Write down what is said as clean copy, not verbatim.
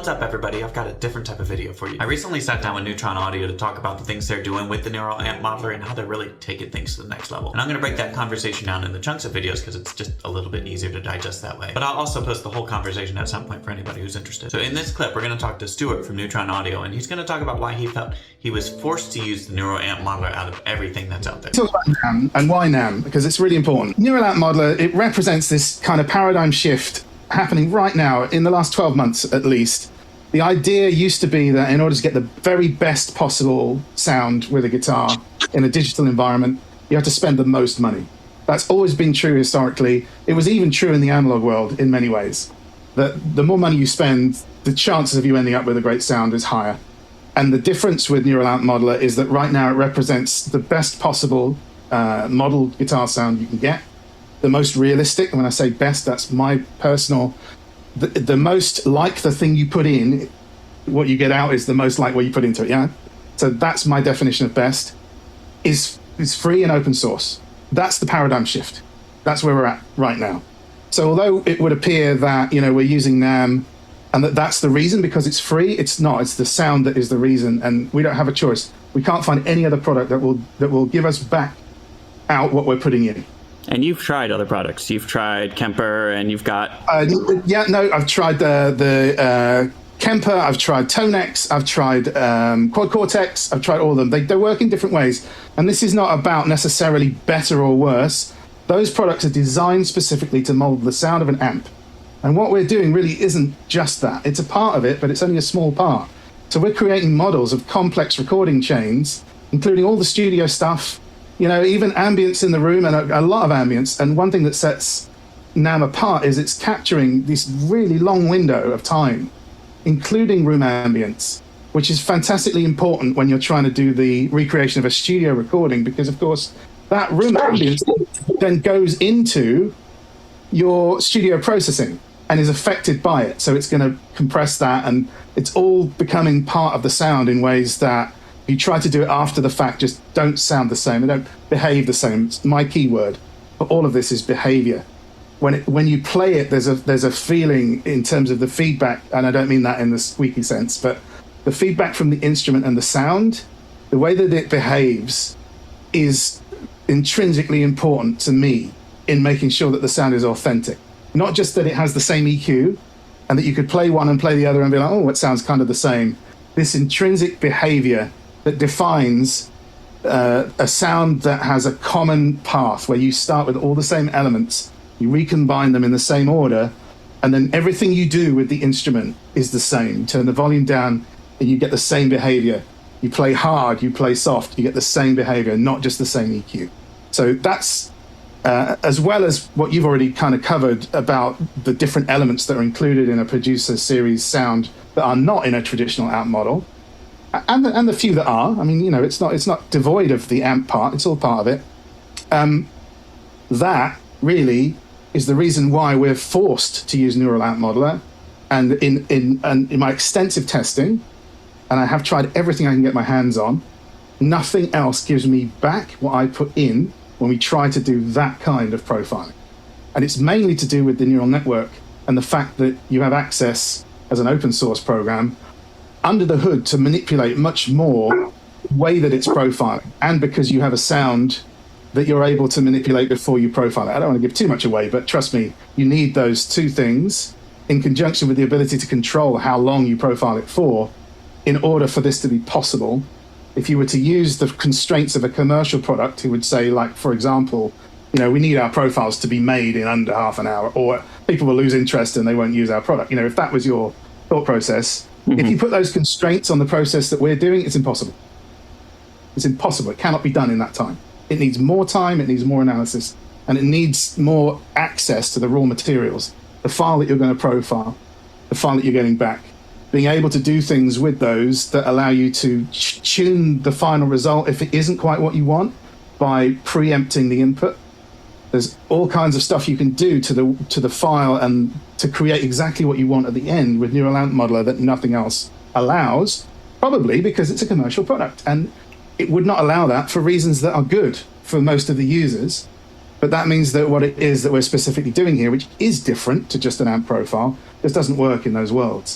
What's up everybody, I've got a different type of video for you. I recently sat down with Neutron Audio to talk about the things they're doing with the neural amp modeler and how they're really taking things to the next level. And I'm gonna break that conversation down into chunks of videos because it's just a little bit easier to digest that way. But I'll also post the whole conversation at some point for anybody who's interested. So in this clip, we're gonna talk to Stuart from Neutron Audio, and he's gonna talk about why he felt he was forced to use the neural amp modeler out of everything that's out there. Talk about NAM and why NAM, because it's really important. Neural amp modeler, it represents this kind of paradigm shift happening right now in the last 12 months at least. The idea used to be that in order to get the very best possible sound with a guitar in a digital environment, you have to spend the most money. That's always been true historically. It was even true in the analog world in many ways. That the more money you spend, the chances of you ending up with a great sound is higher. And the difference with Neural Amp Modeler is that right now it represents the best possible modeled guitar sound you can get. The most realistic, and when I say best, that's my personal, the most like the thing you put in, what you get out is the most like what you put into it, yeah? So that's my definition of best, is free and open source. That's the paradigm shift. That's where we're at right now. So although it would appear that, you know, we're using NAM and that's the reason because it's free, it's not. It's the sound that is the reason, and we don't have a choice. We can't find any other product that will give us back out what we're putting in. And you've tried other products. You've tried Kemper, and you've got... I've tried the Kemper, I've tried Tonex, I've tried Quad Cortex, I've tried all of them. They work in different ways. And this is not about necessarily better or worse. Those products are designed specifically to mold the sound of an amp. And what we're doing really isn't just that. It's a part of it, but it's only a small part. So we're creating models of complex recording chains, including all the studio stuff, you know, even ambience in the room, and a lot of ambience. And one thing that sets NAM apart is it's capturing this really long window of time, including room ambience, which is fantastically important when you're trying to do the recreation of a studio recording, because of course that room ambience then goes into your studio processing and is affected by it. So it's going to compress that, and it's all becoming part of the sound in ways that you try to do it after the fact, just don't sound the same. They don't behave the same. It's my key word for all of this is behavior. When you play it, there's a feeling in terms of the feedback, and I don't mean that in the squeaky sense, but the feedback from the instrument and the sound, the way that it behaves is intrinsically important to me in making sure that the sound is authentic. Not just that it has the same EQ and that you could play one and play the other and be like, oh, it sounds kind of the same. This intrinsic behavior that defines a sound that has a common path where you start with all the same elements, you recombine them in the same order, and then everything you do with the instrument is the same. You turn the volume down and you get the same behavior. You play hard, you play soft, you get the same behavior, not just the same EQ. So that's as well as what you've already kind of covered about the different elements that are included in a producer series sound that are not in a traditional amp model. And the few that are, I mean, you know, it's not devoid of the amp part. It's all part of it. That really is the reason why we're forced to use Neural Amp Modeler. And in my extensive testing, and I have tried everything I can get my hands on, nothing else gives me back what I put in when we try to do that kind of profiling. And it's mainly to do with the neural network and the fact that you have access as an open source program under the hood to manipulate much more the way that it's profiling, and because you have a sound that you're able to manipulate before you profile it. I don't want to give too much away, but trust me, you need those two things in conjunction with the ability to control how long you profile it for in order for this to be possible. If you were to use the constraints of a commercial product, who would say, like, for example, you know, we need our profiles to be made in under half an hour, or people will lose interest and they won't use our product. You know, if that was your thought process, if you put those constraints on the process that we're doing, it's impossible. It's impossible. It cannot be done in that time. It needs more time, it needs more analysis, and it needs more access to the raw materials, the file that you're going to profile, the file that you're getting back, being able to do things with those that allow you to tune the final result if it isn't quite what you want by preempting the input. There's all kinds of stuff you can do to the file and to create exactly what you want at the end with Neural Amp Modeler that nothing else allows, probably because it's a commercial product. And it would not allow that for reasons that are good for most of the users. But that means that what it is that we're specifically doing here, which is different to just an amp profile, just doesn't work in those worlds.